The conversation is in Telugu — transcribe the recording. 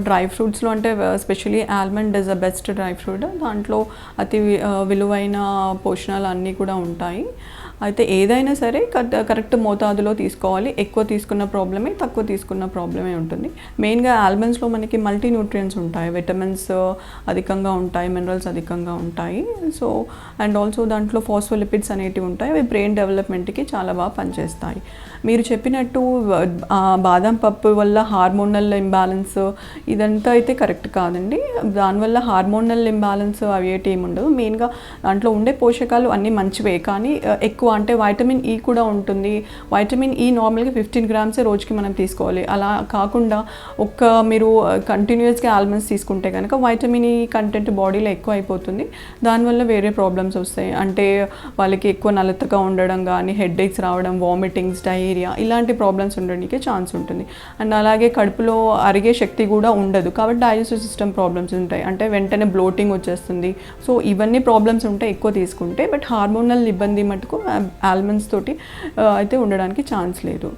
డ్రై ఫ్రూట్స్లో అంటే especially almond is the best dry fruit. దాంట్లో అతి విలువైన పోషణాలు అన్నీ కూడా ఉంటాయి. అయితే ఏదైనా సరే కరెక్ట్ మోతాదులో తీసుకోవాలి. ఎక్కువ తీసుకున్న ప్రాబ్లమే, తక్కువ తీసుకున్న ప్రాబ్లమే ఉంటుంది. మెయిన్గా ఆల్మండ్స్లో మనకి మల్టీ న్యూట్రియంట్స్ ఉంటాయి, విటమిన్స్ అధికంగా ఉంటాయి, మినరల్స్ అధికంగా ఉంటాయి. సో అండ్ ఆల్సో దాంట్లో ఫాస్ఫోలిపిడ్స్ అనేటివి ఉంటాయి. అవి బ్రెయిన్ డెవలప్మెంట్కి చాలా బాగా పనిచేస్తాయి. మీరు చెప్పినట్టు బాదం పప్పు వల్ల హార్మోనల్ ఇంబ్యాలెన్స్ ఇదంతా అయితే కరెక్ట్ కాదండి. దానివల్ల హార్మోనల్ ఇంబ్యాలెన్స్ అవి ఏమి ఉండదు. మెయిన్గా దాంట్లో ఉండే పోషకాలు అన్నీ మంచివే, కానీ ఎక్కువ అంటే వైటమిన్ ఈ కూడా ఉంటుంది. వైటమిన్ ఈ నార్మల్గా 15 grams రోజుకి మనం తీసుకోవాలి. అలా కాకుండా మీరు కంటిన్యూస్గా ఆల్మండ్స్ తీసుకుంటే కనుక వైటమిన్ ఈ కంటెంట్ బాడీలో ఎక్కువ అయిపోతుంది. దానివల్ల వేరే ప్రాబ్లమ్స్ వస్తాయి. అంటే వాళ్ళకి ఎక్కువ నలతగా ఉండడం కానీ, హెడేక్స్ రావడం, వామిటింగ్స్, డయేరియా ఇలాంటి ప్రాబ్లమ్స్ ఉండడానికి ఛాన్స్ ఉంటుంది. అండ్ అలాగే కడుపులో అరిగే శక్తి కూడా ఉండదు, కాబట్టి డైజెస్టివ్ సిస్టమ్ ప్రాబ్లమ్స్ ఉంటాయి. అంటే వెంటనే బ్లోటింగ్ వచ్చేస్తుంది. సో ఇవన్నీ ప్రాబ్లమ్స్ ఉంటాయి ఎక్కువ తీసుకుంటే. బట్ హార్మోనల్ ఇబ్బంది మటుకు ఆల్మండ్స్ తోటి అయితే ఉండడానికి ఛాన్స్ లేదు.